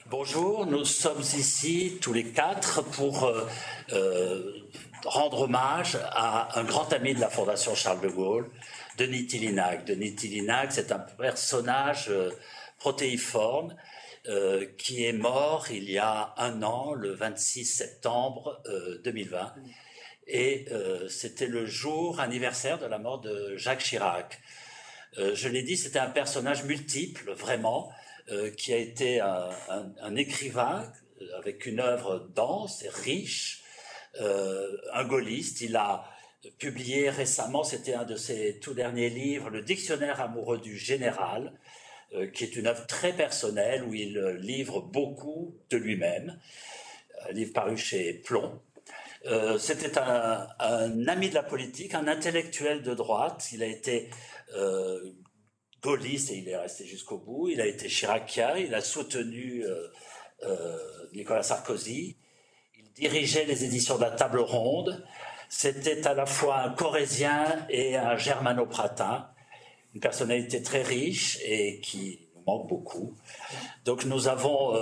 Bonjour, nous sommes ici tous les quatre pour rendre hommage à un grand ami de la Fondation Charles de Gaulle, Denis Tillinac. Denis Tillinac, c'est un personnage protéiforme qui est mort il y a un an, le 26 septembre 2020. Et c'était le jour anniversaire de la mort de Jacques Chirac. Je l'ai dit, c'était un personnage multiple, vraiment, qui a été un écrivain avec une œuvre dense et riche, un gaulliste. Il a publié récemment, c'était un de ses tout derniers livres, Le Dictionnaire amoureux du général, qui est une œuvre très personnelle où il livre beaucoup de lui-même, un livre paru chez Plomb. C'était un ami de la politique, un intellectuel de droite. Il a été gaulliste et il est resté jusqu'au bout. Il a été chiracien, il a soutenu Nicolas Sarkozy. Il dirigeait les éditions de la Table Ronde. C'était à la fois un Corrézien et un Germano-Pratin. Une personnalité très riche et qui nous manque beaucoup. Donc nous avons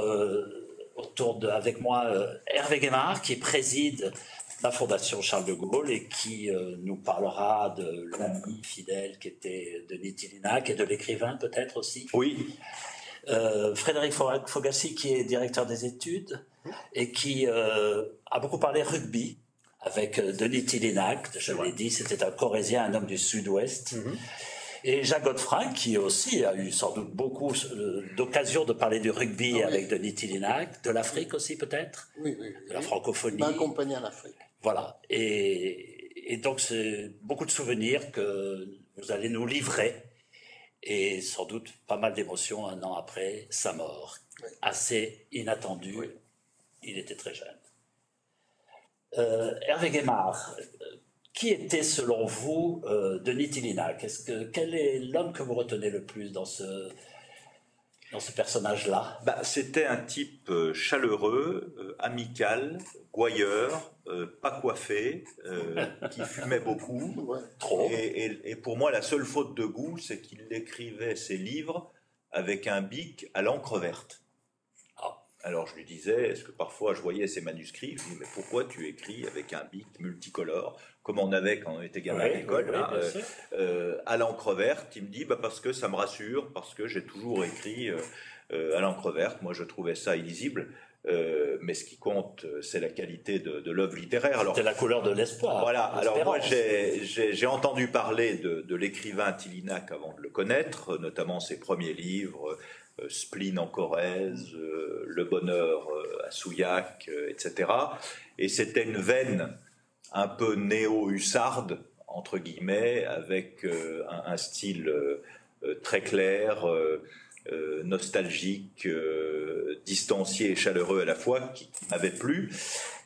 avec moi Hervé Guémard qui préside la Fondation Charles de Gaulle et qui nous parlera de l'ami fidèle qui était Denis Tillinac et de l'écrivain peut-être aussi. Oui. Frédéric Fogassi qui est directeur des études et qui a beaucoup parlé rugby avec Denis Tillinac, je l'ai dit, c'était un Corrézien, un homme du Sud-Ouest. Et Jacques Godefroy, qui aussi a eu sans doute beaucoup d'occasions de parler du rugby avec Denis Tillinac, de l'Afrique aussi peut-être, de la francophonie. Accompagné en Afrique. Voilà. Et donc c'est beaucoup de souvenirs que vous allez nous livrer et sans doute pas mal d'émotions un an après sa mort. Assez inattendu. Il était très jeune. Hervé Guémard, qui était, selon vous, Denis Tillinac? Quel est l'homme que vous retenez le plus dans ce personnage-là? C'était un type chaleureux, amical, gouailleur, pas coiffé, qui fumait beaucoup. Trop. Et pour moi, la seule faute de goût, c'est qu'il écrivait ses livres avec un bic à l'encre verte. Alors je lui disais, est-ce que parfois je voyais ses manuscrits, je lui disais, mais pourquoi tu écris avec un bic multicolore, comme on avait quand on était gamin à l'école, à l'encre verte? Il me dit, parce que ça me rassure, parce que j'ai toujours écrit à l'encre verte. Moi je trouvais ça illisible, mais ce qui compte, c'est la qualité de l'œuvre littéraire. C'était la couleur de l'espoir. Voilà, alors moi j'ai entendu parler de l'écrivain Tillinac avant de le connaître, notamment ses premiers livres, Spleen en Corrèze, Le Bonheur à Souillac, etc. Et c'était une veine un peu néo-hussarde, entre guillemets, avec un style très clair, nostalgique, distancié et chaleureux à la fois, qui m'avait plu.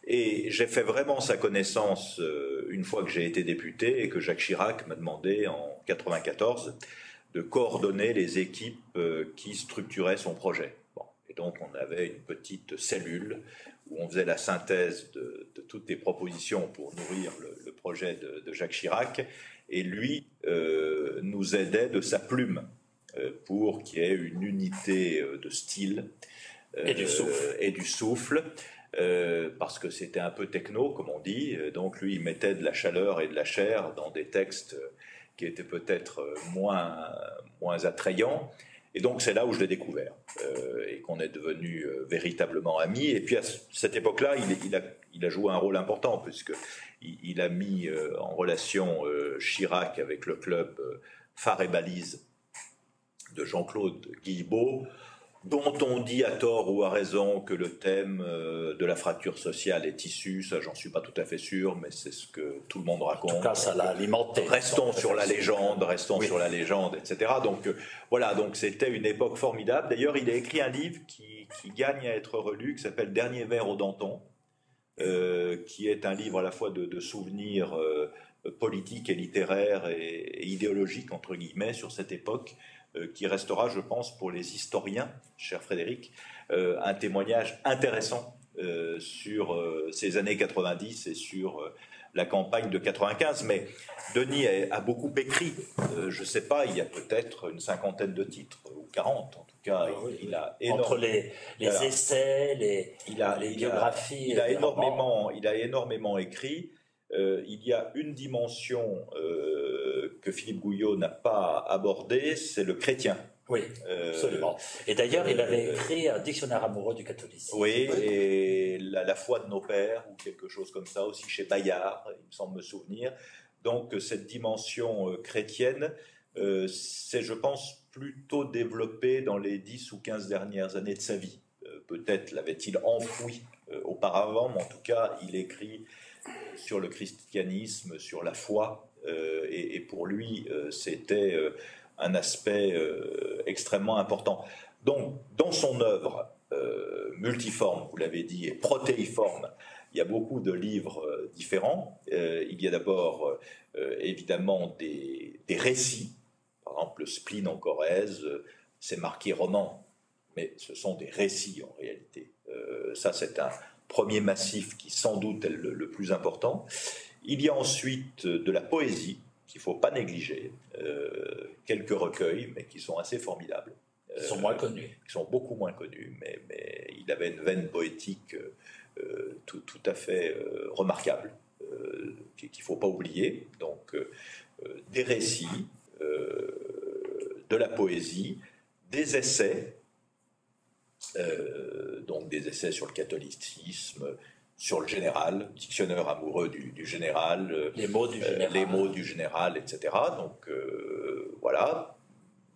Et j'ai fait vraiment sa connaissance une fois que j'ai été député et que Jacques Chirac m'a demandé en 1994 de coordonner les équipes qui structuraient son projet. Et donc on avait une petite cellule où on faisait la synthèse de toutes les propositions pour nourrir le projet de Jacques Chirac, et lui nous aidait de sa plume pour qu'il y ait une unité de style et du souffle. Parce que c'était un peu techno, comme on dit. Donc lui, il mettait de la chaleur et de la chair dans des textes qui étaient peut-être moins attrayants. Et donc c'est là où je l'ai découvert et qu'on est devenus véritablement amis. Et puis à cette époque-là, il a joué un rôle important, puisque il a mis en relation Chirac avec le club Phare et Balise de Jean-Claude Guilbeault, dont on dit à tort ou à raison que le thème de la fracture sociale est issu. Ça, j'en suis pas tout à fait sûr, mais c'est ce que tout le monde raconte. En tout cas, ça l'a alimenté. Restons sur la légende, etc. Donc voilà, donc c'était une époque formidable. D'ailleurs, il a écrit un livre qui gagne à être relu, qui s'appelle Dernier vers au Danton, qui est un livre à la fois de souvenirs politiques et littéraires et idéologiques, entre guillemets, sur cette époque, qui restera, je pense, pour les historiens, cher Frédéric, un témoignage intéressant sur ces années 90 et sur la campagne de 95. Mais Denis a beaucoup écrit. Je ne sais pas, il y a peut-être une cinquantaine de titres, ou 40 en tout cas. Oui, il a entre les essais, les biographies. Il a énormément écrit. Il y a une dimension que Philippe Gouillot n'a pas abordée, c'est le chrétien. Oui, absolument. Et d'ailleurs, il avait écrit un dictionnaire amoureux du catholicisme. Oui, et la foi de nos pères, ou quelque chose comme ça, aussi chez Bayard, il me semble me souvenir. Donc, cette dimension chrétienne, c'est, je pense, plutôt développée dans les 10 ou 15 dernières années de sa vie. Peut-être l'avait-il enfoui auparavant, mais en tout cas, il écrit sur le christianisme, sur la foi, et pour lui, c'était un aspect extrêmement important. Donc, dans son œuvre multiforme, vous l'avez dit, et protéiforme, il y a beaucoup de livres différents. Il y a d'abord, évidemment, des récits. Par exemple, le Spleen en Corrèze, c'est marqué roman, mais ce sont des récits en réalité. Ça, c'est un premier massif qui, sans doute, est le plus important. Il y a ensuite de la poésie, qu'il ne faut pas négliger. Quelques recueils, mais qui sont assez formidables. Ils sont moins connus. Ils sont beaucoup moins connus, mais il avait une veine poétique tout à fait remarquable, qu'il ne faut pas oublier. Donc, des récits, de la poésie, des essais, donc des essais sur le catholicisme, sur le général, dictionnaire amoureux du général, les mots du général, etc. Donc, voilà,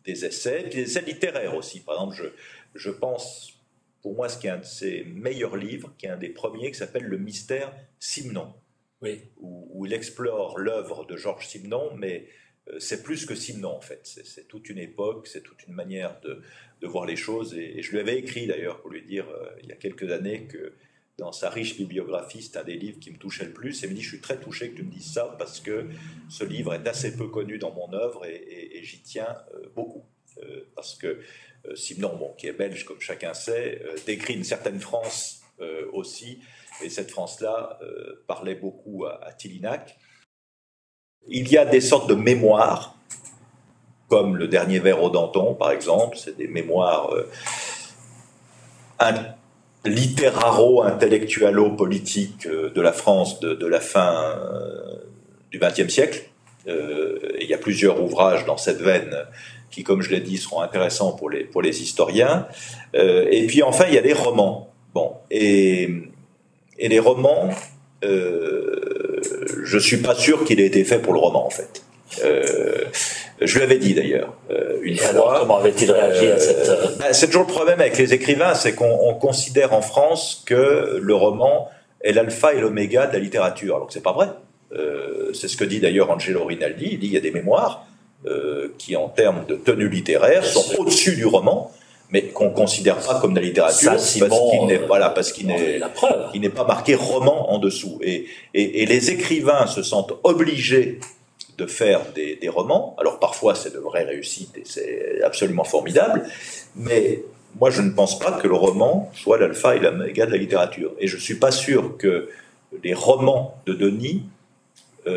des essais, puis des essais littéraires aussi. Par exemple, je pense, pour moi, ce qui est un de ses meilleurs livres, qui est un des premiers, qui s'appelle Le Mystère Simenon, oui. où il explore l'œuvre de Georges Simenon, mais c'est plus que Simenon, en fait. C'est toute une époque, c'est toute une manière de voir les choses. Et je lui avais écrit, d'ailleurs, pour lui dire, il y a quelques années, que dans sa riche bibliographie, c'est un des livres qui me touchait le plus. Et il me dit, je suis très touché que tu me dises ça, parce que ce livre est assez peu connu dans mon œuvre, et j'y tiens beaucoup. Parce que Simenon, bon, qui est belge, comme chacun sait, décrit une certaine France aussi, et cette France-là parlait beaucoup à Tillinac. Il y a des sortes de mémoires, comme le dernier vers au Danton, par exemple. C'est des mémoires littéraro-intellectualo-politiques de la France de la fin du XXe siècle. Il y a plusieurs ouvrages dans cette veine qui, comme je l'ai dit, seront intéressants pour les historiens. Et puis enfin, il y a les romans. Bon, et les romans, je ne suis pas sûr qu'il ait été fait pour le roman, en fait. Je lui avais dit d'ailleurs une fois. Alors, comment avait-il réagi à cette... C'est toujours le problème avec les écrivains, c'est qu'on considère en France que le roman est l'alpha et l'oméga de la littérature, alors que c'est pas vrai. C'est ce que dit d'ailleurs Angelo Rinaldi. Il dit il y a des mémoires qui, en termes de tenue littéraire, sont au-dessus du roman, mais qu'on ne considère pas comme de la littérature, parce qu'il n'est pas marqué roman en dessous. Et les écrivains se sentent obligés de faire des romans. Alors parfois c'est de vraies réussites et c'est absolument formidable, mais moi je ne pense pas que le roman soit l'alpha et l'oméga de la littérature. Et je ne suis pas sûr que les romans de Denis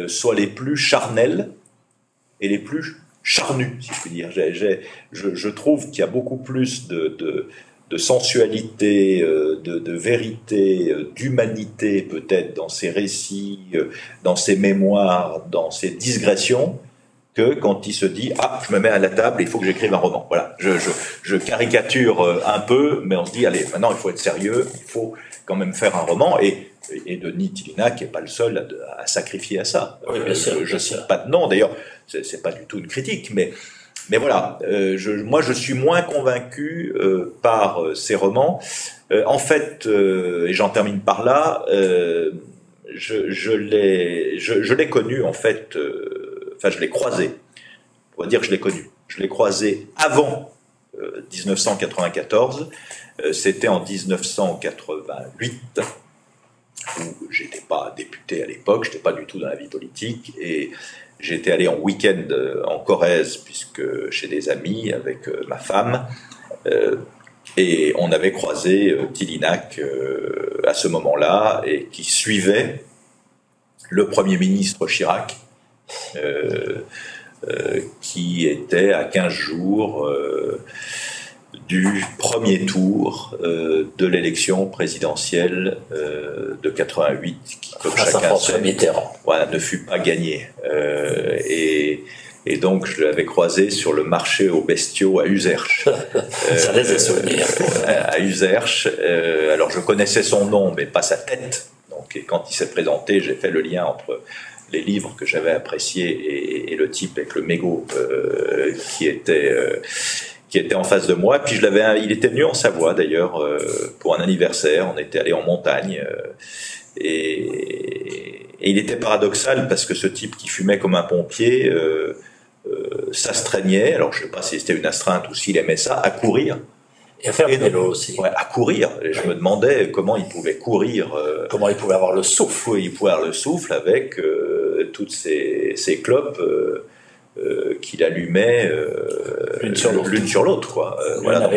soient les plus charnels et les plus charnus, si je puis dire. Je trouve qu'il y a beaucoup plus de sensualité, de vérité, d'humanité peut-être dans ses récits, dans ses mémoires, dans ses digressions, que quand il se dit « Ah, je me mets à la table, il faut que j'écrive un roman ». Voilà, je caricature un peu, mais on se dit « Allez, maintenant il faut être sérieux, il faut quand même faire un roman ». Et Denis Tillinac n'est pas le seul à sacrifier à ça. Oui, bien sûr, je ne cite pas de nom, d'ailleurs, c'est pas du tout une critique, mais voilà, moi je suis moins convaincu par ces romans. En fait, et j'en termine par là, je l'ai connu en fait, je l'ai croisé. On va dire que je l'ai connu. Je l'ai croisé avant 1994. C'était en 1988 où j'étais pas député à l'époque, j'étais pas du tout dans la vie politique et j'étais allé en week-end en Corrèze, puisque chez des amis avec ma femme, et on avait croisé Tillinac à ce moment-là, et qui suivait le Premier ministre Chirac, qui était à 15 jours du premier tour de l'élection présidentielle de 88, qui, comme chacun sait, voilà, ne fut pas gagnée. Et donc, je l'avais croisé sur le marché aux bestiaux à Uzerche. Ça laisse des souvenirs. À Uzerche. Alors, je connaissais son nom, mais pas sa tête. Donc, et quand il s'est présenté, j'ai fait le lien entre les livres que j'avais appréciés et le type avec le mégot qui était en face de moi. Puis il était venu en Savoie d'ailleurs pour un anniversaire. On était allé en montagne et il était paradoxal parce que ce type qui fumait comme un pompier s'astreignait. Alors je ne sais pas si c'était une astreinte ou s'il aimait ça, à courir. Et à faire du vélo aussi. Ouais, à courir. Et je me demandais comment il pouvait courir. Comment il pouvait avoir le souffle. Oui, il pouvait avoir le souffle avec toutes ces clopes qu'il allumait l'une sur l'autre. Voilà,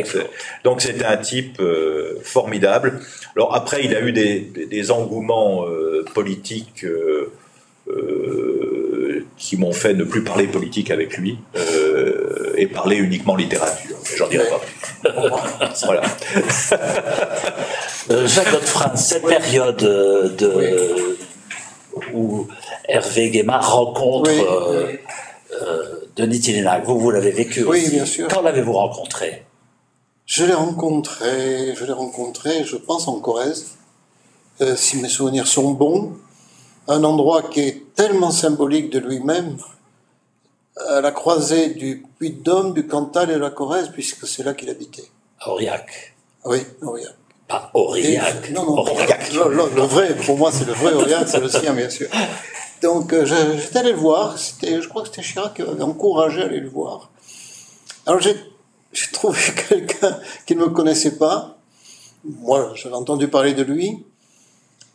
donc c'était un type formidable. Alors après, il a eu des engouements politiques qui m'ont fait ne plus parler politique avec lui et parler uniquement littérature. Mais j'en dirai pas plus. Voilà. Jacques Godefroy, cette période où Hervé Guémard rencontre Denis Tillinac, vous l'avez vécu aussi. Oui, bien sûr. Quand l'avez-vous rencontré? Je l'ai rencontré, je pense, en Corrèze, si mes souvenirs sont bons, un endroit qui est tellement symbolique de lui-même, à la croisée du Puy-de-Dôme, du Cantal et de la Corrèze, puisque c'est là qu'il habitait. À Aurillac. Oui, Aurillac. Pas Aurillac. Non, Aurillac. Le vrai, pour moi, c'est le vrai Aurillac, c'est le sien, bien sûr. Donc, j'étais allé le voir. Je crois que c'était Chirac qui m'avait encouragé à aller le voir. Alors, j'ai trouvé quelqu'un qui ne me connaissait pas. Moi, j'avais entendu parler de lui.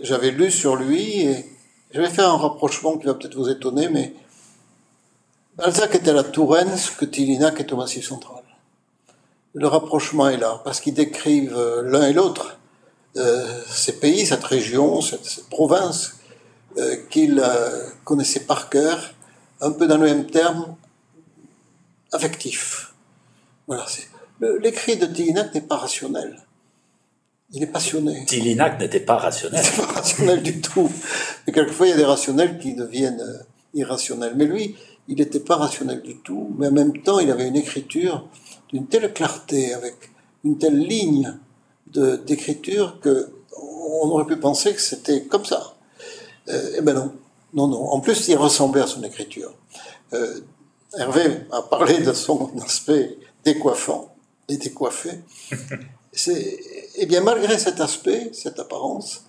J'avais lu sur lui et j'avais fait un rapprochement qui va peut-être vous étonner, mais Balzac était à la Touraine, ce que Tillinac est au Massif central. Le rapprochement est là, parce qu'ils décrivent l'un et l'autre ces pays, cette région, cette province, qu'ils connaissaient par cœur, un peu dans le même terme, affectif. Voilà, l'écrit de Tillinac n'est pas rationnel. Il est passionné. Tillinac n'était pas rationnel. Il n'était pas rationnel du tout. Mais quelquefois, il y a des rationnels qui deviennent irrationnels. Mais lui, il n'était pas rationnel du tout. Mais en même temps, il avait une écriture d'une telle clarté, avec une telle ligne d'écriture qu'on aurait pu penser que c'était comme ça. Eh ben non. Non. En plus, il ressemblait à son écriture. Hervé a parlé de son aspect décoiffant et décoiffé. Eh bien, malgré cet aspect, cette apparence,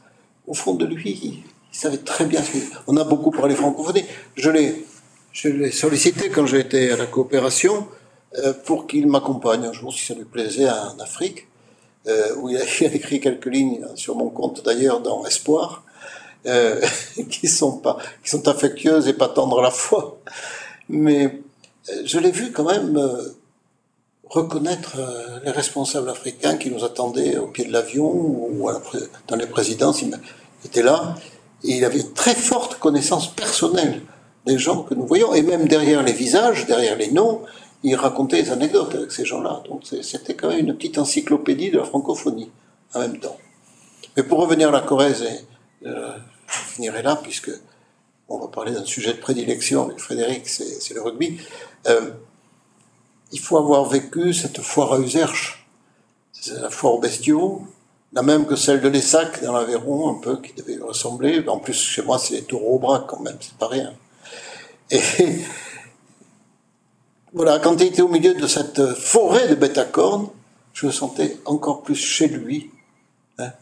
au fond de lui, il savait très bien ce qu'il... On a beaucoup parlé francophonie. Je l'ai sollicité quand j'étais à la coopération pour qu'il m'accompagne un jour, si ça lui plaisait, en Afrique, où il a écrit quelques lignes sur mon compte, d'ailleurs, dans Espoir, qui sont affectueuses et pas tendres à la fois. Mais je l'ai vu quand même... reconnaître les responsables africains qui nous attendaient au pied de l'avion ou dans les présidences. Il était là et il avait une très forte connaissance personnelle des gens que nous voyons, et même derrière les visages, derrière les noms, il racontait des anecdotes avec ces gens-là. Donc c'était quand même une petite encyclopédie de la francophonie en même temps. Mais pour revenir à la Corrèze, je finirai là puisque on va parler d'un sujet de prédilection avec Frédéric, c'est le rugby. Il faut avoir vécu cette foire à Uzerche. C'est la foire aux bestiaux, la même que celle de Lessac dans l'Aveyron, un peu, qui devait ressembler. En plus, chez moi, c'est les taureaux au bras quand même, c'est pas rien. Et voilà, quand il était au milieu de cette forêt de bêtes à cornes, je me sentais encore plus chez lui.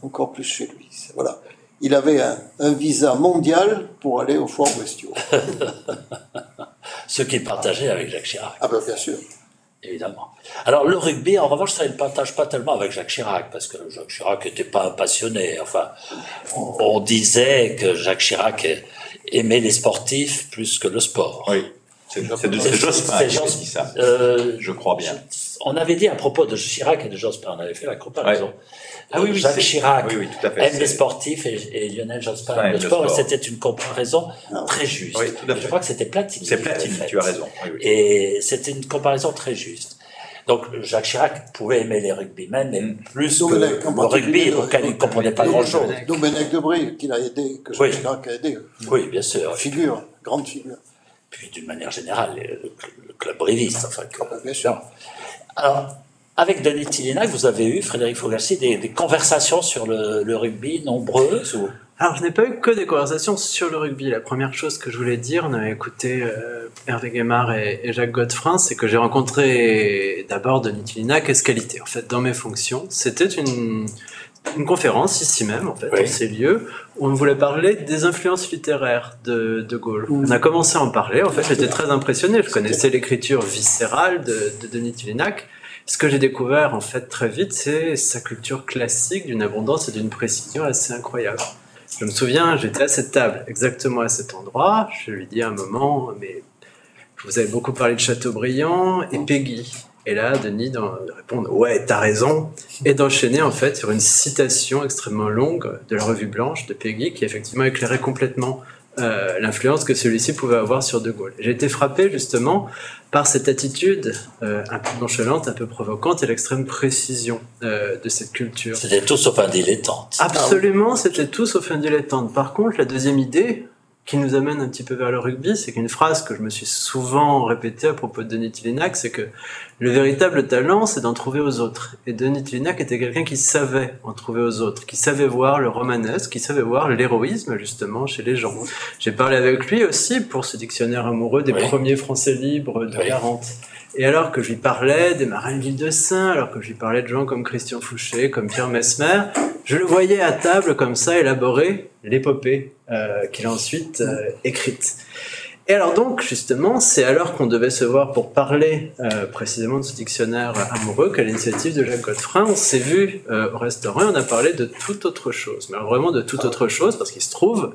Encore plus chez lui. Voilà. Il avait un visa mondial pour aller aux foires aux bestiaux. Ce qu'il partageait avec Jacques Chirac. Ah ben bien sûr. Évidemment. Alors le rugby, en revanche, ça ne le partage pas tellement avec Jacques Chirac, parce que Jacques Chirac n'était pas un passionné. Enfin, on disait que Jacques Chirac aimait les sportifs plus que le sport. Oui, C'est Jospin qui dit ça. Je crois bien. On avait dit à propos de Chirac et de Jospin, on avait fait la comparaison. Oui, Jacques Chirac tout à fait, aime les sportifs et Lionel Jospin aime le sport. C'était une comparaison très juste. Oui, tout à fait. Je crois que c'était Platini. C'est Platini, tu as raison. Et c'était une comparaison très juste. Donc Jacques Chirac pouvait aimer les rugbymen, mais plus que le rugby auquel il ne comprenait pas grand-chose. Domenech de Brie, qu'il a aidé, que Jacques Chirac a aidé. Oui, bien sûr. Figure, grande figure. Puis d'une manière générale, le club briviste. Enfin, bien sûr. Alors, avec Denis Tillinac, vous avez eu, Frédéric Fogassi, des conversations sur le rugby nombreuses ou... Alors, je n'ai pas eu que des conversations sur le rugby. La première chose que je voulais dire, on avait écouté Hervé Guémard et Jacques Godefrin, c'est que j'ai rencontré d'abord Denis Tillinac Escalité. En fait, dans mes fonctions, c'était une conférence ici même, en fait, dans ces lieux, où on voulait parler des influences littéraires de Gaulle. On a commencé à en parler. En fait, j'étais très impressionné. Je connaissais l'écriture viscérale de Denis Tillinac. Ce que j'ai découvert, en fait, très vite, c'est sa culture classique d'une abondance et d'une précision assez incroyable. Je me souviens, j'étais à cette table, exactement à cet endroit. Je lui dis à un moment, mais vous avez beaucoup parlé de Chateaubriand et Péguy. Et là, Denis de répondre, ouais, t'as raison, et d'enchaîner en fait sur une citation extrêmement longue de la Revue Blanche de Péguy, qui effectivement éclairait complètement l'influence que celui-ci pouvait avoir sur De Gaulle. J'ai été frappé justement par cette attitude un peu nonchalante, un peu provocante et l'extrême précision de cette culture. C'était tout sauf un dilettante. Absolument, c'était tout sauf un dilettante. Par contre, la deuxième idée qui nous amène un petit peu vers le rugby, c'est qu'une phrase que je me suis souvent répétée à propos de Denis Tillinac, c'est que le véritable talent, c'est d'en trouver aux autres. Et Denis Tillinac était quelqu'un qui savait en trouver aux autres, qui savait voir le romanesque, qui savait voir l'héroïsme, justement, chez les gens. J'ai parlé avec lui aussi pour ce dictionnaire amoureux des premiers Français libres de Guerrante. Et alors que je lui parlais des marins de l'île de Sein, alors que je lui parlais de gens comme Christian Fouché, comme Pierre Messmer, je le voyais à table comme ça élaborer l'épopée qu'il a ensuite écrite. Et alors donc, justement, c'est alors qu'on devait se voir pour parler précisément de ce dictionnaire amoureux qu'à l'initiative de Jacques Godefrin, on s'est vu au restaurant et on a parlé de toute autre chose. Mais alors vraiment de toute autre chose, parce qu'il se trouve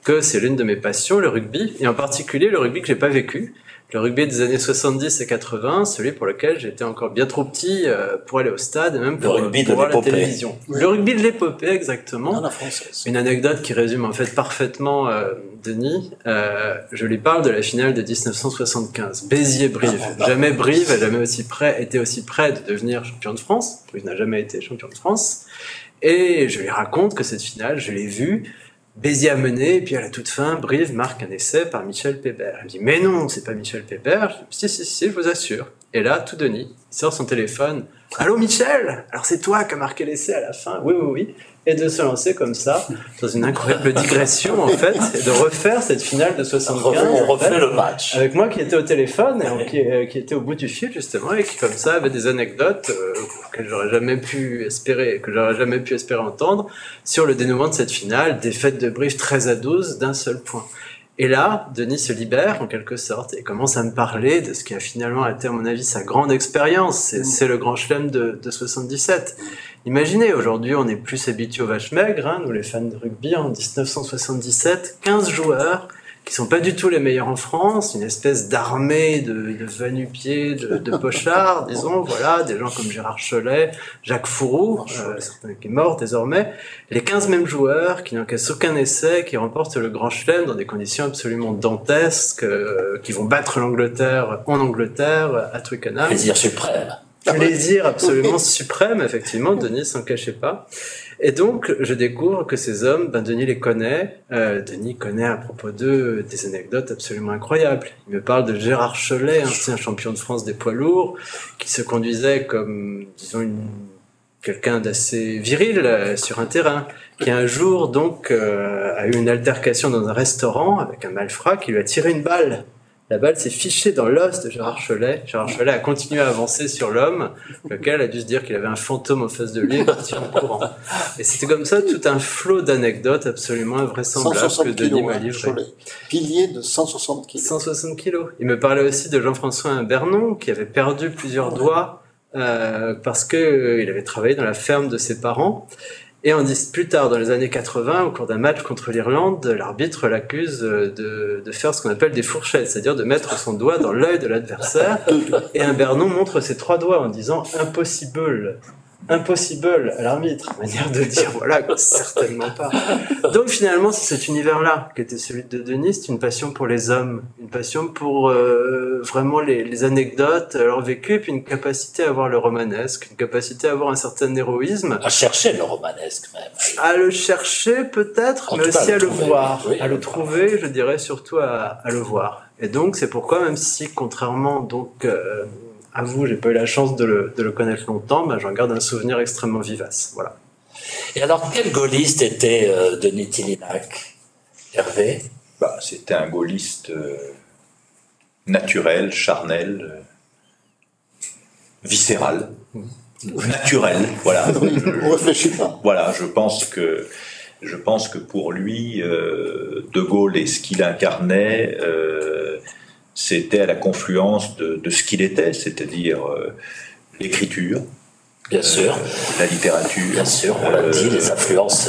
que c'est l'une de mes passions, le rugby, et en particulier le rugby que j'ai pas vécu. Le rugby des années 70 et 80, celui pour lequel j'étais encore bien trop petit pour aller au stade et même pour voir la télévision. Oui. Le rugby de l'épopée, exactement. La française. Une anecdote qui résume en fait parfaitement Denis. Je lui parle de la finale de 1975. Béziers-Brive. Jamais Brive a jamais été aussi près de devenir champion de France. Brive n'a jamais été champion de France. Et je lui raconte que cette finale, je l'ai vue. Béziers a mené, et puis à la toute fin, Brive marque un essai par Michel Pébert. Il me dit, mais non, c'est pas Michel Pébert. Je dis, si, je vous assure. Et là, tout Denis, il sort son téléphone. Allô, Michel? Alors c'est toi qui as marqué l'essai à la fin? Oui. Et de se lancer comme ça, dans une incroyable digression, en fait, et de refaire cette finale de 75. On refait le match. Avec moi qui était au téléphone, et qui était au bout du fil, justement, et qui, comme ça, avait des anecdotes que j'aurais jamais pu espérer entendre, sur le dénouement de cette finale, défaite de Brive 13-12 d'un seul point. Et là, Denis se libère, en quelque sorte, et commence à me parler de ce qui a finalement été, à mon avis, sa grande expérience. C'est le Grand Chelem de 77. Imaginez, aujourd'hui, on est plus habitués aux vaches maigres, nous les fans de rugby, en 1977, 15 joueurs qui sont pas du tout les meilleurs en France, une espèce d'armée de va-nu-pieds, de pochards, disons, voilà, des gens comme Gérard Chollet, Jacques Fouroux, qui est mort désormais, les 15 mêmes joueurs qui n'encaissent aucun essai, qui remportent le Grand Chelem dans des conditions absolument dantesques, qui vont battre l'Angleterre en Angleterre, à Twickenham. Plaisir suprême. Plaisir absolument suprême, effectivement, Denis s'en cachait pas. Et donc, je découvre que ces hommes, Denis les connaît. Denis connaît à propos d'eux des anecdotes absolument incroyables. Il me parle de Gérard Chollet, ancien champion de France des poids lourds, qui se conduisait comme, disons, quelqu'un d'assez viril sur un terrain, qui un jour, donc, a eu une altercation dans un restaurant avec un malfrat qui lui a tiré une balle. La balle s'est fichée dans l'os de Gérard Chollet. Gérard Chollet a continué à avancer sur l'homme, lequel a dû se dire qu'il avait un fantôme en face de lui et partir en courant. Et c'était comme ça tout un flot d'anecdotes absolument invraisemblables que Denis m'a livré. Pilier de 160 kilos. 160 kilos. Il me parlait aussi de Jean-François Bernon, qui avait perdu plusieurs doigts parce que il avait travaillé dans la ferme de ses parents. Et plus tard, dans les années 80, au cours d'un match contre l'Irlande, l'arbitre l'accuse de faire ce qu'on appelle des fourchettes, c'est-à-dire de mettre son doigt dans l'œil de l'adversaire. Et Imbernon montre ses 3 doigts en disant « impossible ». Impossible à l'arbitre, manière de dire voilà, certainement pas. Donc finalement, c'est cet univers-là qui était celui de Denis, c'est une passion pour les hommes, une passion pour vraiment les anecdotes, leur vécu, et puis une capacité à voir le romanesque, une capacité à avoir un certain héroïsme. À chercher le romanesque même. À le chercher peut-être, mais aussi à le voir, oui, à le trouver, je dirais surtout à le voir. Et donc c'est pourquoi, même si contrairement donc à vous, j'ai pas eu la chance de le connaître longtemps, j'en garde un souvenir extrêmement vivace. Voilà. Et alors, quel gaulliste était Denis Tillinac, Hervé? C'était un gaulliste naturel, charnel, viscéral, naturel. Voilà. On réfléchit pas. Voilà, je pense que pour lui, De Gaulle et ce qu'il incarnait, c'était à la confluence de ce qu'il était, c'est-à-dire l'écriture, bien sûr, la littérature, bien sûr, on l'a dit, les influences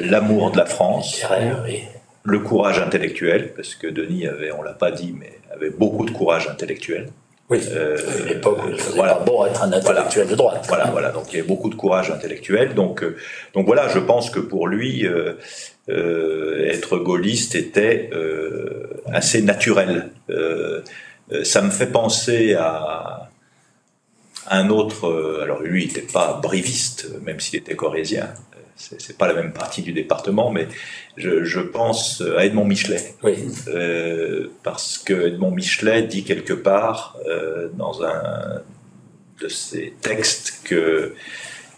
l'amour de la France, oui. Le courage intellectuel, parce que Denis on l'a pas dit, mais avait beaucoup de courage intellectuel. Oui, à l'époque où il faisait pas bon être un intellectuel de droite. Voilà, donc il y avait beaucoup de courage intellectuel. Donc voilà, je pense que pour lui, être gaulliste était assez naturel. Ça me fait penser à un autre. Alors lui, il n'était pas briviste, même s'il était corrézien. C'est pas la même partie du département, mais je pense à Edmond Michelet. Oui. Parce que Edmond Michelet dit quelque part dans un de ses textes que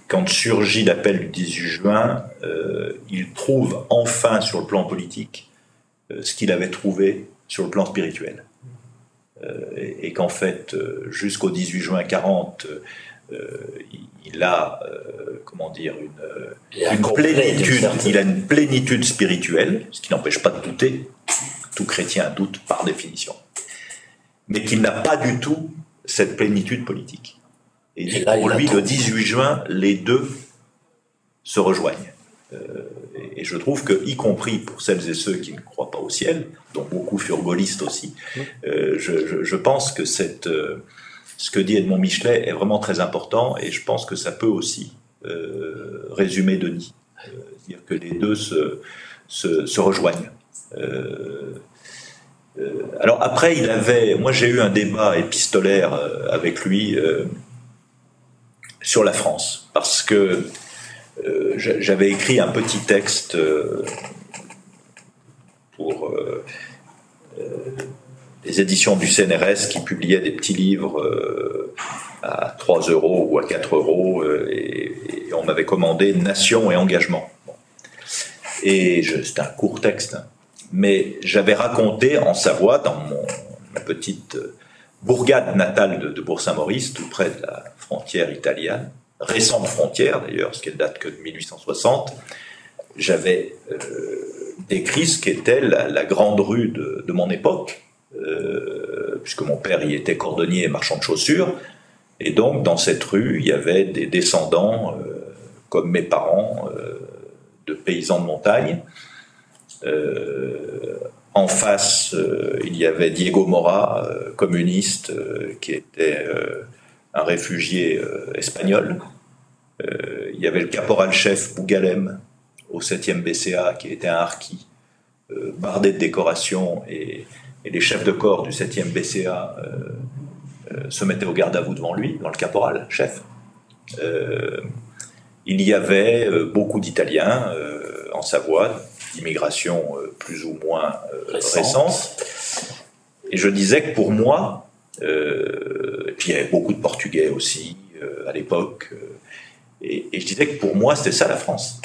quand surgit l'appel du 18 juin, il trouve enfin sur le plan politique ce qu'il avait trouvé sur le plan spirituel. Et qu'en fait, jusqu'au 18 juin 40, il a, une plénitude, il a une plénitude spirituelle, ce qui n'empêche pas de douter, tout chrétien doute par définition, mais qu'il n'a pas du tout cette plénitude politique. Et là, pour lui, le 18 juin, les deux se rejoignent. Et je trouve que, y compris pour celles et ceux qui ne croient pas au ciel, dont beaucoup furent gaullistes aussi, je pense que ce que dit Edmond Michelet est vraiment très important, et je pense que ça peut aussi résumer Denis. Dire que les deux se rejoignent. Alors après, moi j'ai eu un débat épistolaire avec lui sur la France, parce que j'avais écrit un petit texte pour les éditions du CNRS qui publiaient des petits livres à 3 € ou à 4 €, et on m'avait commandé Nation et engagement. Bon. Et c'était un court texte, hein. Mais j'avais raconté en Savoie, dans ma petite bourgade natale de Bourg-Saint-Maurice, tout près de la frontière italienne, récente frontière d'ailleurs, parce qu'elle date que de 1860, j'avais décrit ce qu'était la grande rue de mon époque, puisque mon père y était cordonnier et marchand de chaussures, et donc dans cette rue, il y avait des descendants, comme mes parents, de paysans de montagne. En face, il y avait Diego Mora, communiste, qui était un réfugié espagnol. Il y avait le caporal-chef Bougalem, au 7e BCA, qui était un harki, bardé de décorations, et les chefs de corps du 7e BCA se mettaient au garde à vous devant lui, devant le caporal-chef. Il y avait beaucoup d'Italiens en Savoie, d'immigration plus ou moins récente. Et je disais que pour moi, et puis il y avait beaucoup de Portugais aussi à l'époque, et je disais que pour moi, c'était ça la France.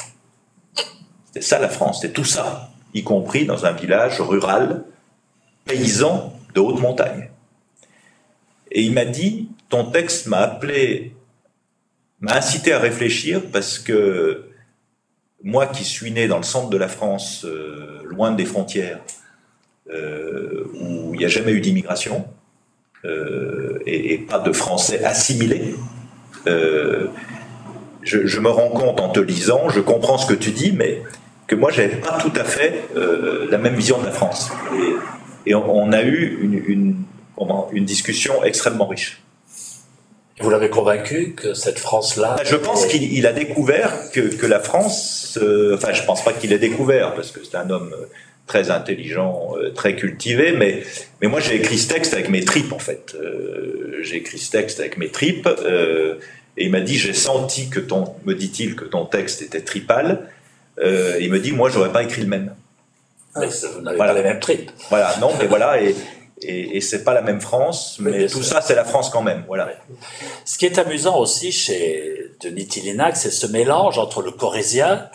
C'était ça la France, c'était tout ça, y compris dans un village rural, paysan de haute montagne. Et il m'a dit, ton texte m'a incité à réfléchir, parce que moi qui suis né dans le centre de la France, loin des frontières, où il n'y a jamais eu d'immigration, et pas de Français assimilés, je me rends compte en te lisant, je comprends ce que tu dis, mais que moi, j'avais pas tout à fait la même vision de la France. Et on a eu une discussion extrêmement riche. Vous l'avez convaincu que cette France-là... Je pense qu'il a découvert que la France... enfin, je pense pas qu'il ait découvert, parce que c'est un homme très intelligent, très cultivé, mais moi, j'ai écrit ce texte avec mes tripes, en fait. J'ai écrit ce texte avec mes tripes, et il m'a dit, j'ai senti me dit-il, que ton texte était tripal. Il me dit, moi, j'aurais pas écrit le même. Mais vous n'avez pas les mêmes tripes. Voilà, non, mais voilà, et c'est pas la même France, mais tout ça, c'est la France quand même, voilà. Ce qui est amusant aussi chez Denis Tillinac, c'est ce mélange entre le corrézien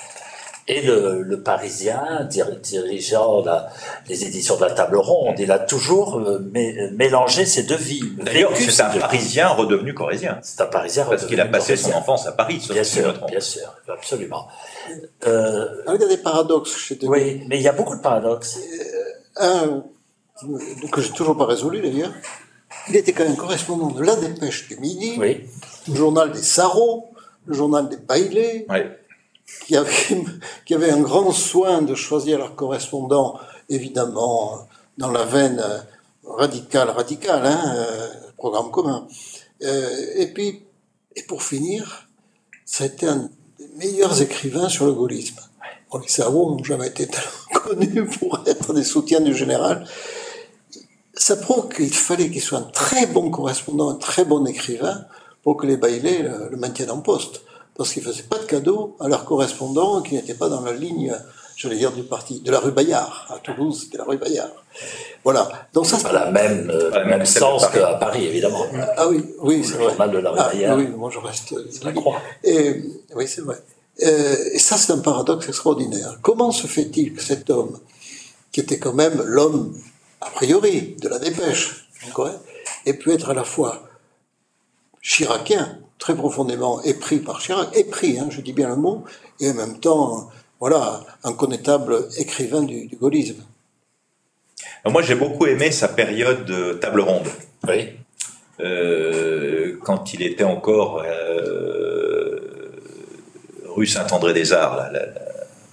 et le parisien, dirigeant les éditions de la Table Ronde. Il a toujours mélangé ces deux vies. D'ailleurs, c'est un parisien redevenu corrézien. C'est un parisien parce qu'il a passé son enfance à Paris. Bien sûr, absolument. Il y a des paradoxes chez Denis. Oui, mais il y a beaucoup de paradoxes. Un que j'ai toujours pas résolu d'ailleurs. Il était quand même correspondant de La Dépêche du Midi, oui. Le journal des Sarraux, le journal des Bailey, oui. qui avait un grand soin de choisir leurs correspondants, évidemment, dans la veine radicale, programme commun. Et pour finir, ça a été un des meilleurs écrivains sur le gaullisme. Bon, les Sarraux n'ont jamais été tellement connus pour être des soutiens du général. Ça prouve qu'il fallait qu'il soit un très bon correspondant, un très bon écrivain, pour que les Bailey le maintiennent en poste. Parce qu'ils ne faisaient pas de cadeaux à leurs correspondants qui n'étaient pas dans la ligne, j'allais dire, du parti, de la rue Bayard. À Toulouse, c'était la rue Bayard. Voilà. Donc ça, c'est pas le même sens qu'à Paris, évidemment. Ah oui, c'est vrai. Le journal de la rue Bayard. Oui, moi je reste. La Croix. Oui, c'est vrai. Et ça, c'est un paradoxe extraordinaire. Comment se fait-il que cet homme, qui était quand même l'homme, a priori, de La Dépêche, ait pu être à la fois chiracien, très profondément épris par Chirac, je dis bien le mot, et en même temps, voilà, un connétable écrivain du gaullisme. Moi, j'ai beaucoup aimé sa période Table Ronde. Oui. Quand il était encore rue Saint-André-des-Arts, la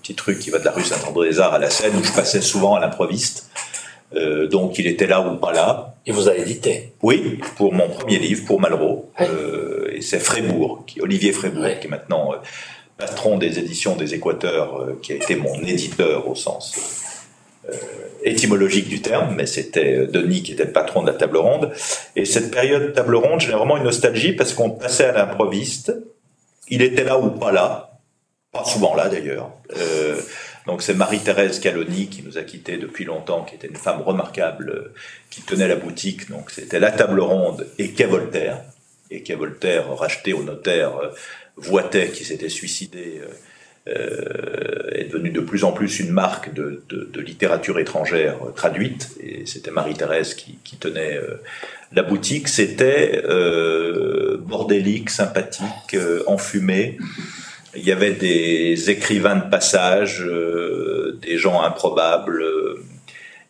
petite rue qui va de la rue Saint-André-des-Arts à la Seine, où je passais souvent à l'improviste. Donc il était là ou pas là. Et vous avez édité? Oui, pour mon premier livre, pour Malraux. Oui. Et c'est Olivier Frébourg, oui. Qui est maintenant patron des éditions des Équateurs, qui a été mon éditeur au sens étymologique du terme, mais c'était Denis qui était le patron de la Table Ronde. Et cette période Table Ronde, j'ai vraiment une nostalgie parce qu'on passait à l'improviste. Il était là ou pas là, pas souvent là d'ailleurs. Donc c'est Marie-Thérèse Caloni qui nous a quittés depuis longtemps, qui était une femme remarquable, qui tenait la boutique. Donc c'était la Table Ronde et Quai Voltaire. Et Quai Voltaire, racheté au notaire Voitet, qui s'était suicidé, est devenu de plus en plus une marque de littérature étrangère traduite. Et c'était Marie-Thérèse qui tenait la boutique. C'était bordélique, sympathique, enfumé. Il y avait des écrivains de passage, des gens improbables.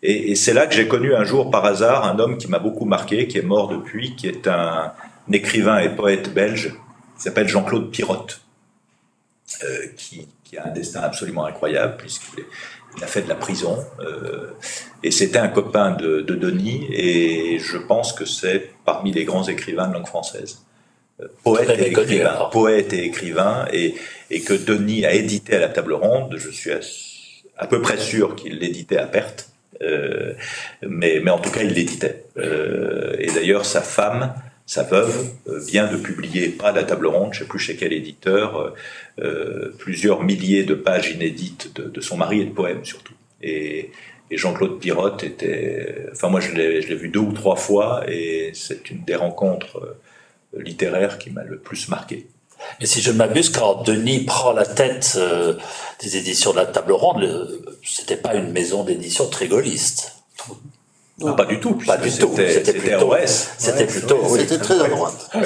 Et c'est là que j'ai connu un jour, par hasard, un homme qui m'a beaucoup marqué, qui est mort depuis, qui est un écrivain et poète belge, qui s'appelle Jean-Claude Pirotte, qui a un destin absolument incroyable, puisqu'il a fait de la prison. Et c'était un copain de Denis, et je pense que c'est parmi les grands écrivains de langue française. Poète et écrivain, et que Denis a édité à la Table Ronde. Je suis à peu près sûr qu'il l'éditait à perte, mais en tout cas il l'éditait. Et d'ailleurs sa femme, sa veuve, vient de publier, pas à la Table Ronde, je ne sais plus chez quel éditeur, plusieurs milliers de pages inédites de son mari et de poèmes surtout. Et Jean-Claude Pirotte était... Enfin moi je l'ai vu 2 ou 3 fois, et c'est une des rencontres littéraire qui m'a le plus marqué. Mais si je ne m'abuse, quand Denis prend la tête des éditions de la Table Ronde, c'était pas une maison d'édition très gaulliste. Non, pas du tout. Pas du tout. C'était plutôt OS. C'était plutôt. Oui. C'était très à droite. Oui.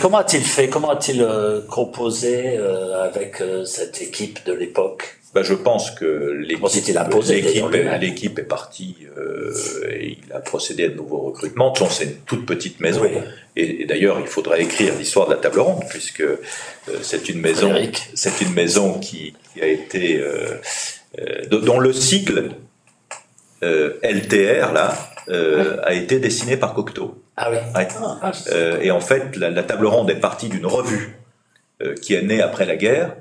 Comment a-t-il fait? Comment a-t-il composé avec cette équipe de l'époque? Je pense que l'équipe est partie et il a procédé à de nouveaux recrutements. De toute façon, c'est une toute petite maison. Oui. Et d'ailleurs, il faudrait écrire l'histoire de la table ronde, puisque c'est une maison qui a été dont le sigle LTR a été dessiné par Cocteau. Ah oui. Ouais. Et en fait, la table ronde est partie d'une revue qui est née après la guerre,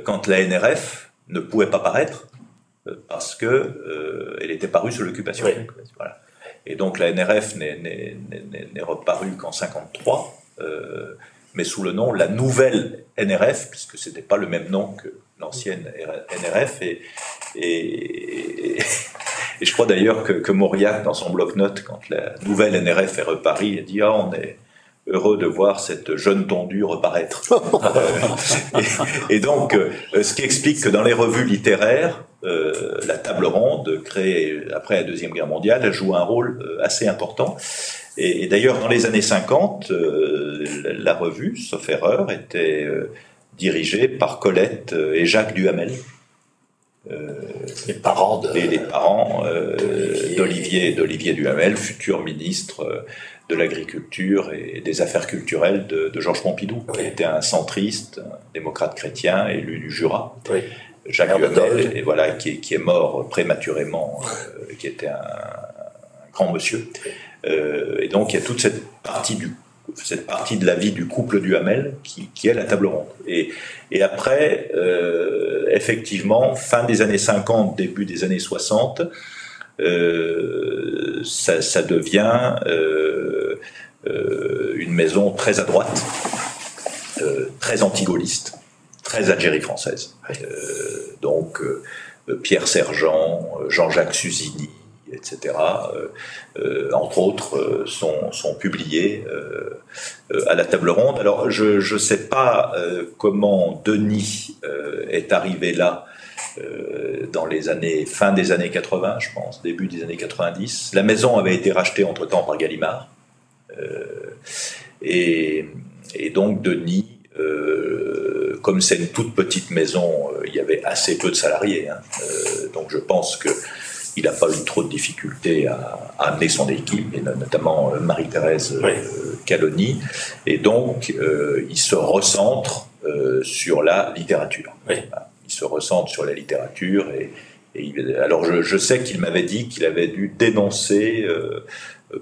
quand la NRF ne pouvait pas paraître parce que elle était parue sous l'occupation. Oui. Voilà. Et donc la NRF n'est reparue qu'en 1953, mais sous le nom la nouvelle NRF, puisque c'était pas le même nom que l'ancienne NRF. Et je crois d'ailleurs que Mauriac, dans son bloc-notes, quand la nouvelle NRF est reparue, il a dit on est heureux de voir cette jeune tondue reparaître. Et donc, ce qui explique que dans les revues littéraires, la table ronde, créée après la Deuxième Guerre mondiale, joue un rôle assez important. Et d'ailleurs, dans les années 50, la revue, sauf erreur, était dirigée par Colette et Jacques Duhamel. Les parents d'Olivier Duhamel, futur ministre de l'Agriculture et des Affaires culturelles de Georges Pompidou, qui était un centriste, un démocrate chrétien, élu du Jura. Oui. Jacques Duhamel, et voilà, qui est mort prématurément, qui était un grand monsieur. Et donc, il y a toute cette partie de la vie du couple Duhamel qui est la table ronde. Et après, effectivement, fin des années 50, début des années 60, ça devient une maison très à droite, très anti-gaulliste, très Algérie française. Donc Pierre Sergent, Jean-Jacques Suzini, etc., entre autres, sont publiés à la table ronde. Alors, je ne sais pas comment Denis est arrivé là dans les années, fin des années 80, je pense, début des années 90. La maison avait été rachetée entre-temps par Gallimard. Et donc, Denis, comme c'est une toute petite maison, il y avait assez peu de salariés. Donc, je pense que il n'a pas eu trop de difficultés à amener son équipe, et notamment Marie-Thérèse Caloni. Et donc, il se recentre sur la littérature. Oui. Il se recentre sur la littérature. Alors, je sais qu'il m'avait dit qu'il avait dû dénoncer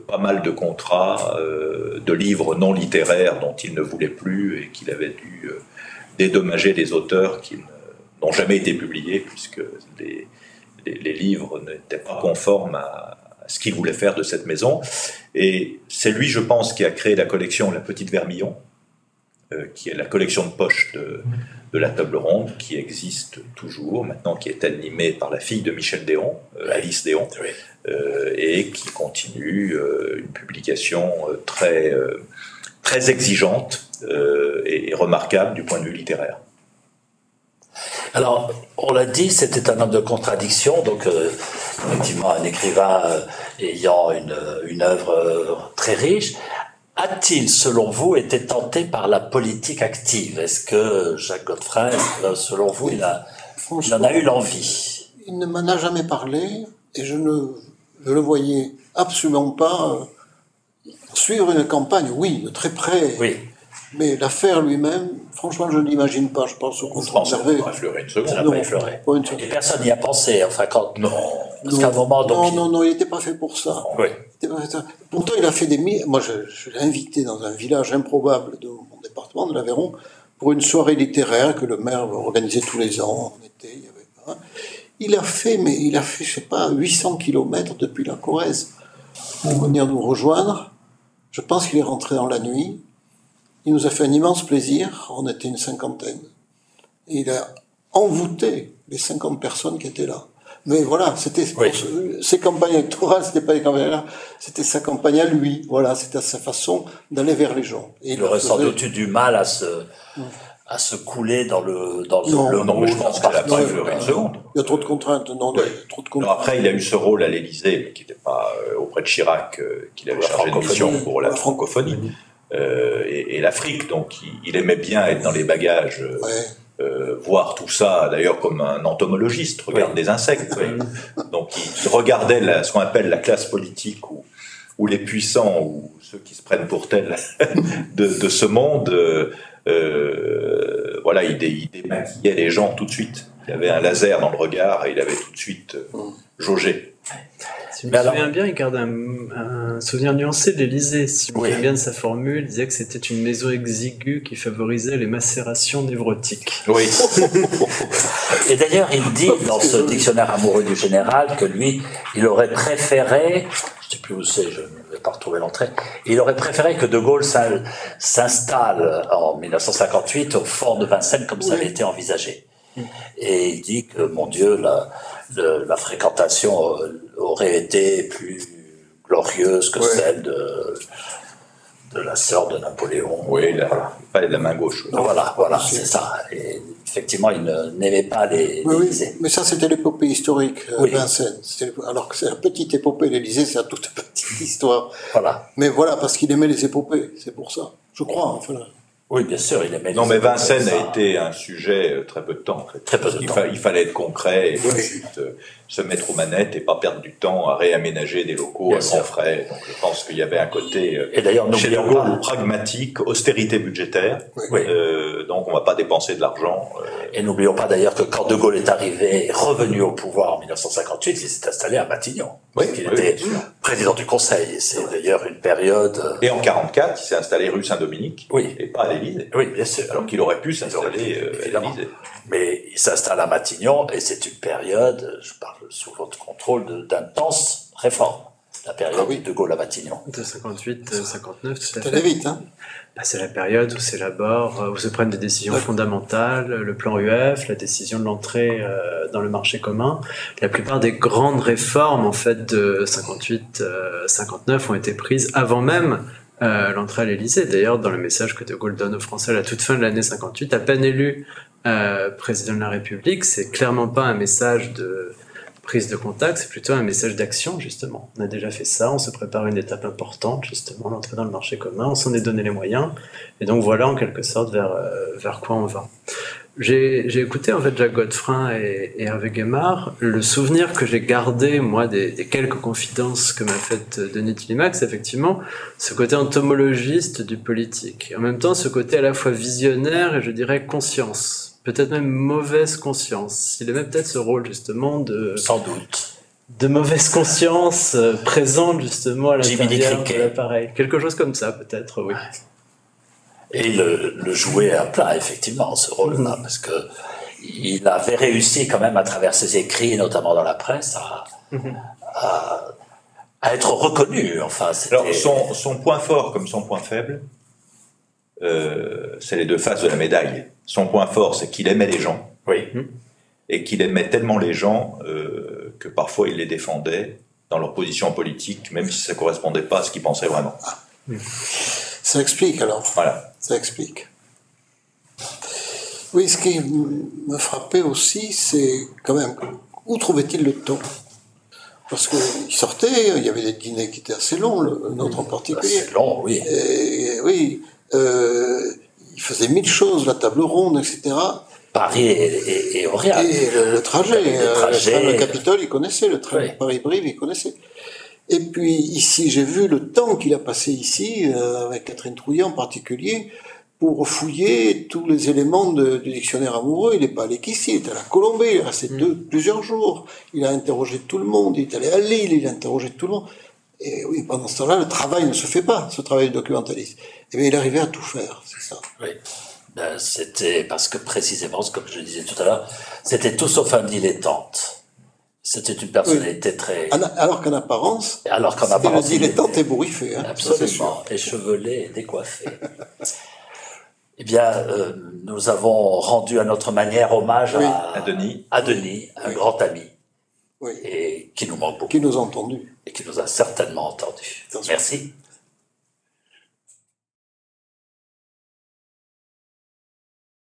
pas mal de contrats, de livres non littéraires dont il ne voulait plus, et qu'il avait dû dédommager des auteurs qui n'ont jamais été publiés, puisque les livres n'étaient pas conformes à ce qu'il voulait faire de cette maison. Et c'est lui, je pense, qui a créé la collection La Petite Vermillon, qui est la collection de poche de la table ronde, qui existe toujours, maintenant, qui est animée par la fille de Michel Déon, Alice Déon, et qui continue une publication très exigeante et remarquable du point de vue littéraire. Alors, on l'a dit, c'était un homme de contradiction, donc effectivement un écrivain ayant une œuvre très riche. A-t-il, selon vous, été tenté par la politique active? Est-ce que Jacques Godefroy, selon vous, il en a eu l'envie? Il ne m'en a jamais parlé, et je le voyais absolument pas suivre une campagne, oui, de très près. Oui. Mais l'affaire lui-même, franchement, je ne l'imagine pas. Je pense au contraire. Ça n'a pas effleuré une seconde. Ça n'a pas effleuré. Et personne n'y a pensé. Enfin, Non. Parce qu'à un moment, donc... Non, il n'était pas fait pour ça. Oui. Pourtant, il a fait moi, je l'ai invité dans un village improbable de mon département, de l'Aveyron, pour une soirée littéraire que le maire organisait tous les ans, en été. Il a fait, je sais pas, 800 kilomètres depuis la Corrèze pour venir nous rejoindre. Je pense qu'il est rentré dans la nuit. Il nous a fait un immense plaisir, on était une cinquantaine. Et il a envoûté les 50 personnes qui étaient là. Mais voilà, c'était ses campagnes électorales, c'était pas les campagnes là, c'était sa campagne à lui. Voilà, c'était sa façon d'aller vers les gens. Et il aurait sans doute eu du mal à se couler dans le non, mais je pense qu'elle a pas effleuré une seconde. Il y a trop de contraintes. Trop de contraintes. Non, après, il a eu ce rôle à l'Élysée, mais qui n'était pas auprès de Chirac, qu'il avait chargé de mission pour la francophonie. Et l'Afrique, donc il aimait bien être dans les bagages voir tout ça, d'ailleurs, comme un entomologiste regarde des insectes. Donc, il regardait ce qu'on appelle la classe politique, ou les puissants, ou ceux qui se prennent pour tels de ce monde. Voilà, il démaquillait les gens tout de suite. Il avait un laser dans le regard et il avait tout de suite jaugé. Si je me souviens bien, il garde un souvenir nuancé de l'Élysée. Si je me souviens bien de sa formule, il disait que c'était une maison exiguë qui favorisait les macérations névrotiques. Oui. Et d'ailleurs, il dit dans ce dictionnaire amoureux du général que lui, il aurait préféré, je ne sais plus où c'est, je ne vais pas retrouver l'entrée, il aurait préféré que De Gaulle s'installe en 1958 au fort de Vincennes comme ça avait été envisagé. Et il dit que, mon Dieu, la fréquentation aurait été plus glorieuse que celle de la sœur de Napoléon. Oui, il fallait de la main gauche. Voilà, c'est ça. Et effectivement, il n'aimait pas l'Élysée. Mais ça, c'était l'épopée historique, Vincennes. Alors que c'est la petite épopée, l'Élysée, c'est la toute petite histoire. Voilà. Mais voilà, parce qu'il aimait les épopées, c'est pour ça. Je crois, enfin. Oui, bien sûr, il aimait. Non, mais Vincennes a été un sujet très peu de temps. En fait. Très peu de temps. Il fallait être concret et ensuite se mettre aux manettes et pas perdre du temps à réaménager des locaux à grands frais. Donc, je pense qu'il y avait un côté et d'ailleurs, chez De Gaulle pragmatique, austérité budgétaire. Donc, on va pas dépenser de l'argent. Et n'oublions pas d'ailleurs que quand De Gaulle est arrivé, revenu au pouvoir en 1958, il s'est installé à Matignon. Parce qu'il était président du Conseil. C'est d'ailleurs une période. Et en 1944, il s'est installé rue Saint-Dominique. Et pas à l'Élysée. Oui, bien sûr. Alors qu'il aurait pu s'installer à l'Élysée. Mais il s'installe à Matignon et c'est une période, je parle sous votre contrôle, d'intenses réformes. La période de Gaulle à Matignon. De 58, 59, tout à fait. Ça allait vite, hein. C'est la période où s'élaborent, où se prennent des décisions fondamentales, le plan UF, la décision de l'entrée dans le marché commun. La plupart des grandes réformes, en fait, de 58, 59 ont été prises avant même l'entrée à l'Élysée. D'ailleurs, dans le message que De Gaulle donne aux Français à la toute fin de l'année 58, à peine élu président de la République, c'est clairement pas un message de prise de contact, c'est plutôt un message d'action, justement. On a déjà fait ça, on se prépare une étape importante, justement, l'entrée dans le marché commun, on s'en est donné les moyens, et donc voilà, en quelque sorte, vers quoi on va. J'ai écouté, en fait, Jacques Godefrin et Hervé Guémard. Le souvenir que j'ai gardé, moi, des quelques confidences que m'a faites Denis Tillemax, c'est effectivement ce côté entomologiste du politique. Et en même temps, ce côté à la fois visionnaire et, je dirais, conscience. Peut-être même mauvaise conscience. Il aimait peut-être ce rôle, justement, sans doute, de mauvaise conscience présente, justement, à l'intérieur de l'appareil. Quelque chose comme ça, peut-être, oui. Et le jouait à plat, effectivement, ce rôle-là, parce que il avait réussi quand même à travers ses écrits, notamment dans la presse, à être reconnu. Enfin, alors, son point fort comme son point faible, c'est les deux faces de la médaille. Son point fort, c'est qu'il aimait les gens. Et qu'il aimait tellement les gens que parfois il les défendait dans leur position politique, même si ça ne correspondait pas à ce qu'ils pensaient vraiment. Ça explique alors. Voilà. Ça explique. Oui, ce qui me frappait aussi, c'est quand même, où trouvait-il le temps? Parce qu'il sortait, il y avait des dîners qui étaient assez longs, le nôtre en particulier. Assez long, oui. Et, oui, il faisait 1000 choses, la table ronde, etc. Paris et Aurillac. Et le trajet. Le Capitole, il connaissait, le train Paris-Brive, il connaissait. Et puis ici, j'ai vu le temps qu'il a passé ici, avec Catherine Trouillet en particulier, pour fouiller tous les éléments du dictionnaire amoureux. Il n'est pas allé qu'ici, il est allé à Colombey, il est resté plusieurs jours. Il a interrogé tout le monde, il est allé à Lille, il a interrogé tout le monde. Et oui, pendant ce temps-là, le travail ne se fait pas, ce travail de documentaliste. Et bien, il arrivait à tout faire, c'est ça. Oui. Ben, c'était parce que précisément, comme je le disais tout à l'heure, c'était tout sauf un dilettante. C'était une personnalité très... Alors qu'en apparence, c'était le dilettante ébouriffé. Hein, absolument, échevelé et décoiffé. Eh bien, nous avons rendu à notre manière hommage à Denis, un grand ami, et qui nous manque beaucoup. Qui nous a entendus. Et qui nous a certainement entendus. Merci.